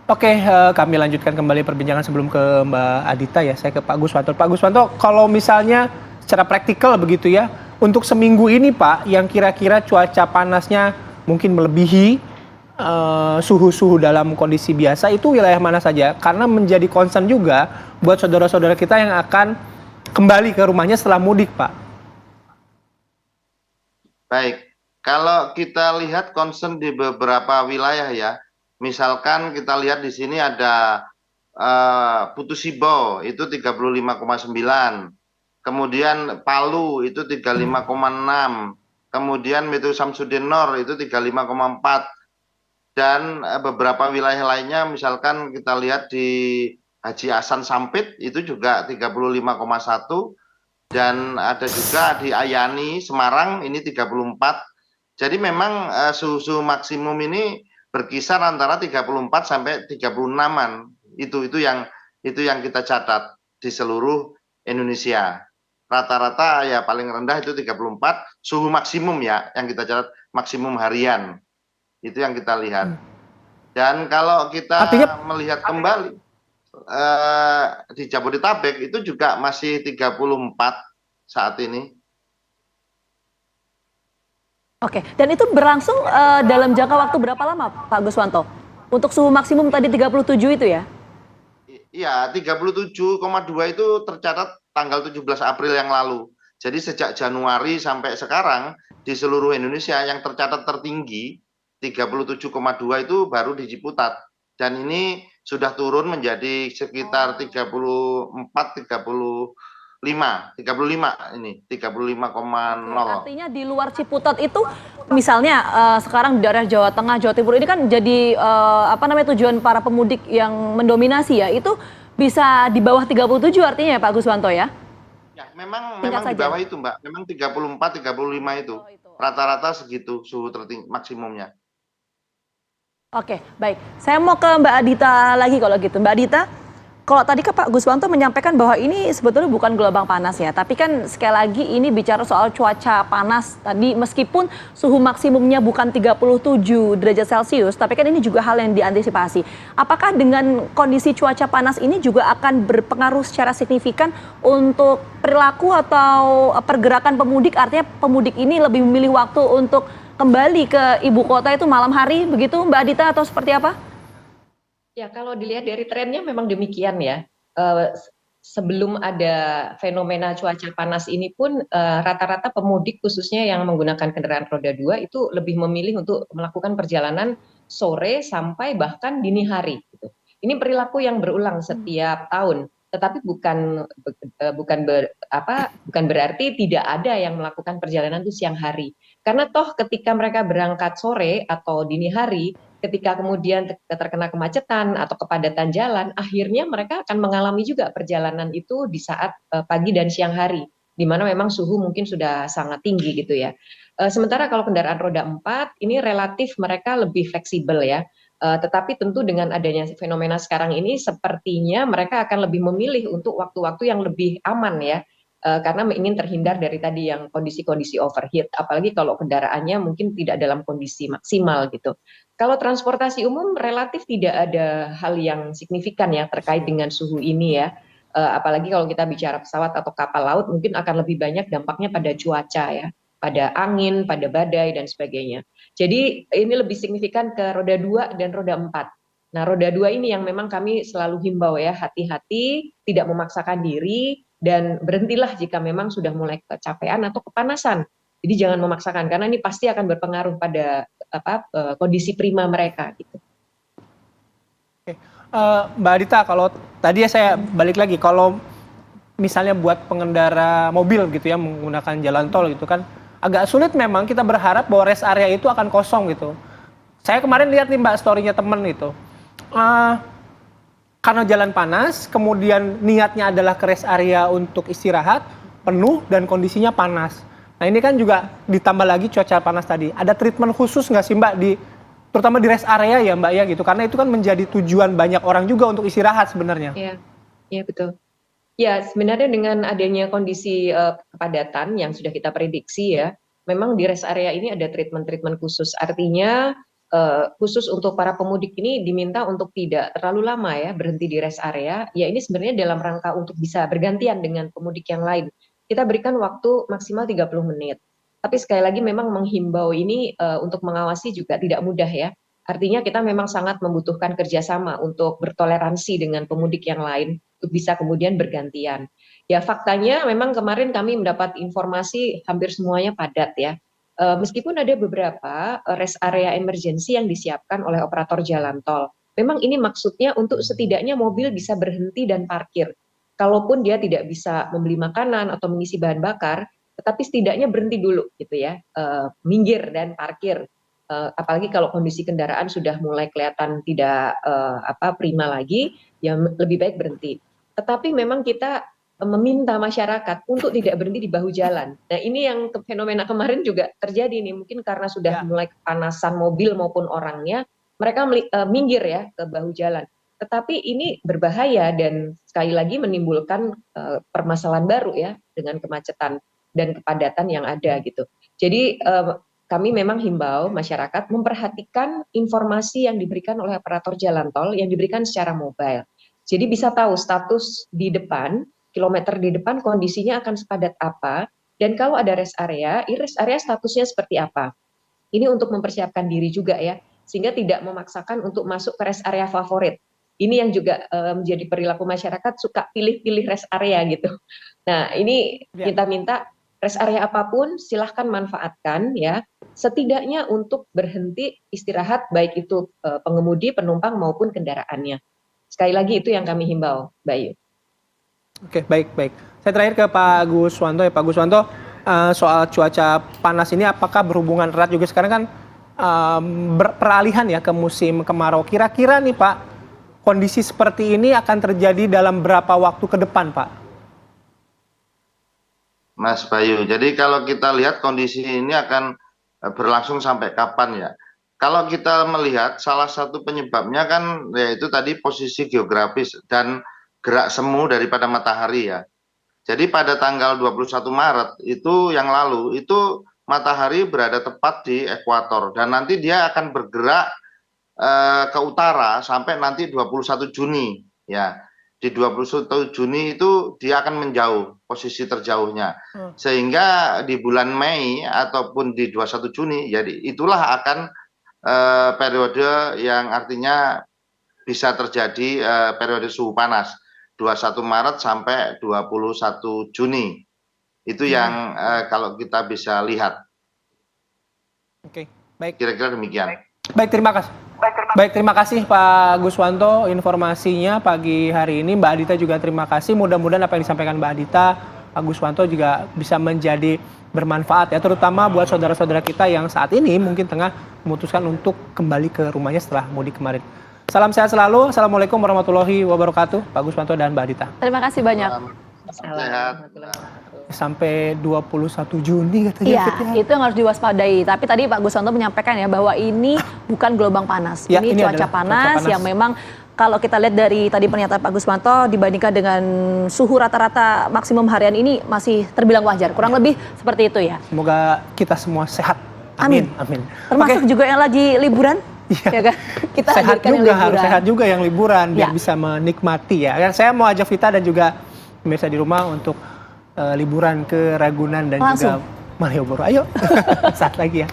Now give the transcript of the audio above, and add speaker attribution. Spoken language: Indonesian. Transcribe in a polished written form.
Speaker 1: Oke, kami lanjutkan kembali perbincangan sebelum ke Mbak Adita ya. Saya ke Pak Guswanto. Pak Guswanto, kalau misalnya secara praktikal begitu ya, untuk seminggu ini Pak, yang kira-kira cuaca panasnya mungkin melebihi suhu-suhu dalam kondisi biasa, itu wilayah mana saja? Karena menjadi concern juga buat saudara-saudara kita yang akan kembali ke rumahnya setelah mudik, Pak.
Speaker 2: Baik, kalau kita lihat concern di beberapa wilayah ya, misalkan kita lihat di sini ada Putu Sibo itu 35,9, kemudian Palu itu 35,6, kemudian Metro Samsudin Nor itu 35,4, dan beberapa wilayah lainnya misalkan kita lihat di Haji Hasan Sampit itu juga 35,1, dan ada juga di Ayani Semarang ini 34. Jadi memang suhu maksimum ini berkisar antara 34 sampai 36-an. Itu yang kita catat di seluruh Indonesia. Rata-rata ya paling rendah itu 34 suhu maksimum ya yang kita catat, maksimum harian. Itu yang kita lihat. Dan kalau kita melihat kembali di Jabodetabek itu juga masih 34 saat ini.
Speaker 3: Oke, dan itu berlangsung dalam jangka waktu berapa lama, Pak Guswanto? Untuk suhu maksimum tadi 37 itu ya?
Speaker 2: Iya, 37,2 itu tercatat tanggal 17 April yang lalu. Jadi sejak Januari sampai sekarang di seluruh Indonesia yang tercatat tertinggi 37,2 itu baru di Ciputat. Dan ini sudah turun menjadi sekitar 34, 35 ini 35,0.
Speaker 3: Artinya di luar Ciputat itu misalnya sekarang di daerah Jawa Tengah, Jawa Timur ini kan jadi tujuan para pemudik yang mendominasi ya. Itu bisa di bawah 37 artinya ya Pak Guswanto ya?
Speaker 2: Ya, memang di bawah itu, Mbak. Memang 34, 35 itu. Rata-rata segitu suhu tertinggi maksimumnya.
Speaker 3: Oke, baik. Saya mau ke Mbak Adita lagi kalau gitu. Mbak Adita, kalau tadi kan Pak Guswanto menyampaikan bahwa ini sebetulnya bukan gelombang panas ya, tapi kan sekali lagi ini bicara soal cuaca panas tadi meskipun suhu maksimumnya bukan 37 derajat Celcius, tapi kan ini juga hal yang diantisipasi. Apakah dengan kondisi cuaca panas ini juga akan berpengaruh secara signifikan untuk perilaku atau pergerakan pemudik, artinya pemudik ini lebih memilih waktu untuk kembali ke ibu kota itu malam hari begitu Mbak Adita atau seperti apa?
Speaker 4: Ya, kalau dilihat dari trennya memang demikian ya. Sebelum ada fenomena cuaca panas ini pun rata-rata pemudik khususnya yang menggunakan kendaraan roda 2 itu lebih memilih untuk melakukan perjalanan sore sampai bahkan dini hari gitu. Ini perilaku yang berulang setiap tahun, tetapi bukan berarti tidak ada yang melakukan perjalanan itu siang hari. Karena toh ketika mereka berangkat sore atau dini hari, ketika kemudian terkena kemacetan atau kepadatan jalan, akhirnya mereka akan mengalami juga perjalanan itu di saat pagi dan siang hari, di mana memang suhu mungkin sudah sangat tinggi gitu ya. Sementara kalau kendaraan roda 4, ini relatif mereka lebih fleksibel ya. Tetapi tentu dengan adanya fenomena sekarang ini, sepertinya mereka akan lebih memilih untuk waktu-waktu yang lebih aman ya. Karena ingin terhindar dari tadi yang kondisi-kondisi overheat, apalagi kalau kendaraannya mungkin tidak dalam kondisi maksimal gitu. Kalau transportasi umum relatif tidak ada hal yang signifikan ya terkait dengan suhu ini ya. Apalagi kalau kita bicara pesawat atau kapal laut mungkin akan lebih banyak dampaknya pada cuaca ya, pada angin, pada badai dan sebagainya. Jadi ini lebih signifikan ke roda 2 dan roda 4. Nah, roda 2 ini yang memang kami selalu himbau ya, hati-hati, tidak memaksakan diri, dan berhentilah jika memang sudah mulai kecapean atau kepanasan. Jadi jangan memaksakan karena ini pasti akan berpengaruh pada kondisi prima mereka gitu.
Speaker 1: Mbak Adita, kalau tadi ya saya balik lagi, kalau misalnya buat pengendara mobil gitu ya menggunakan jalan tol gitu kan agak sulit, memang kita berharap bahwa rest area itu akan kosong gitu. Saya kemarin lihat nih Mbak story-nya temen itu. Karena jalan panas, kemudian niatnya adalah ke rest area untuk istirahat, penuh dan kondisinya panas. Nah ini kan juga ditambah lagi cuaca panas tadi. Ada treatment khusus nggak sih Mbak, terutama di rest area ya Mbak ya gitu? Karena itu kan menjadi tujuan banyak orang juga untuk istirahat sebenarnya.
Speaker 4: Iya betul. Ya sebenarnya dengan adanya kondisi kepadatan yang sudah kita prediksi ya, memang di rest area ini ada treatment-treatment khusus. Artinya khusus untuk para pemudik ini diminta untuk tidak terlalu lama ya berhenti di rest area. Ya ini sebenarnya dalam rangka untuk bisa bergantian dengan pemudik yang lain. Kita berikan waktu maksimal 30 menit. Tapi sekali lagi memang menghimbau ini untuk mengawasi juga tidak mudah ya. Artinya kita memang sangat membutuhkan kerjasama untuk bertoleransi dengan pemudik yang lain untuk bisa kemudian bergantian. Ya faktanya memang kemarin kami mendapat informasi hampir semuanya padat ya. Meskipun ada beberapa rest area emergency yang disiapkan oleh operator jalan tol. Memang ini maksudnya untuk setidaknya mobil bisa berhenti dan parkir. Kalaupun dia tidak bisa membeli makanan atau mengisi bahan bakar, tetapi setidaknya berhenti dulu gitu ya, minggir dan parkir. Apalagi kalau kondisi kendaraan sudah mulai kelihatan tidak prima lagi, ya lebih baik berhenti. Tetapi memang kita meminta masyarakat untuk tidak berhenti di bahu jalan. Nah ini yang fenomena kemarin juga terjadi nih, mungkin karena sudah mulai kepanasan mobil maupun orangnya, mereka minggir ya ke bahu jalan. Tetapi ini berbahaya dan sekali lagi menimbulkan permasalahan baru ya dengan kemacetan dan kepadatan yang ada gitu. Jadi kami memang himbau masyarakat memperhatikan informasi yang diberikan oleh operator jalan tol yang diberikan secara mobile. Jadi bisa tahu status di depan, kilometer di depan kondisinya akan sepadat apa, dan kalau ada rest area statusnya seperti apa. Ini untuk mempersiapkan diri juga ya, sehingga tidak memaksakan untuk masuk ke rest area favorit. Ini yang juga menjadi perilaku masyarakat, suka pilih-pilih rest area gitu. Nah ini kita minta rest area apapun silahkan manfaatkan ya, setidaknya untuk berhenti istirahat baik itu pengemudi, penumpang maupun kendaraannya. Sekali lagi itu yang kami himbau, Mbak Ayu.
Speaker 1: Oke, baik. Saya terakhir ke Pak Guswanto ya, Pak Guswanto, soal cuaca panas ini apakah berhubungan erat juga sekarang kan peralihan ya ke musim kemarau. Kira-kira nih Pak, kondisi seperti ini akan terjadi dalam berapa waktu ke depan Pak?
Speaker 2: Mas Bayu, jadi kalau kita lihat kondisi ini akan berlangsung sampai kapan ya? Kalau kita melihat salah satu penyebabnya kan yaitu tadi posisi geografis dan gerak semu daripada matahari ya. Jadi pada tanggal 21 Maret itu yang lalu itu matahari berada tepat di ekuator dan nanti dia akan bergerak ke utara sampai nanti 21 Juni ya. Di 21 Juni itu dia akan menjauh posisi terjauhnya. Sehingga di bulan Mei ataupun di 21 Juni jadi itulah akan periode yang artinya bisa terjadi periode suhu panas 21 Maret sampai 21 Juni. Itu yang kalau kita bisa lihat.
Speaker 1: Oke, baik.
Speaker 2: Kira-kira demikian.
Speaker 1: Baik, terima kasih. Baik, terima kasih Pak Guswanto informasinya pagi hari ini. Mbak Adita juga terima kasih. Mudah-mudahan apa yang disampaikan Mbak Adita, Pak Guswanto juga bisa menjadi bermanfaat ya, terutama buat saudara-saudara kita yang saat ini mungkin tengah memutuskan untuk kembali ke rumahnya setelah mudik kemarin. Salam sehat selalu. Assalamualaikum warahmatullahi wabarakatuh, Pak Guswanto dan Mbak Adita.
Speaker 3: Terima kasih banyak.
Speaker 2: Sehat.
Speaker 1: Sampai 21 Juni katanya.
Speaker 3: Iya, itu yang harus diwaspadai. Tapi tadi Pak Guswanto menyampaikan ya bahwa ini bukan gelombang panas.
Speaker 1: Ya,
Speaker 3: ini cuaca panas yang memang kalau kita lihat dari tadi pernyataan Pak Guswanto dibandingkan dengan suhu rata-rata maksimum harian ini masih terbilang wajar. Kurang lebih seperti itu ya.
Speaker 1: Semoga kita semua sehat. Amin.
Speaker 3: Termasuk juga yang lagi liburan. Ya kan? Kita
Speaker 1: sehat juga,
Speaker 3: yang liburan.
Speaker 1: harus sehat juga yang liburan biar bisa menikmati ya. Saya mau ajak Vita dan juga pemirsa di rumah untuk liburan ke Ragunan dan juga Malioboro. Ayo, saat lagi ya.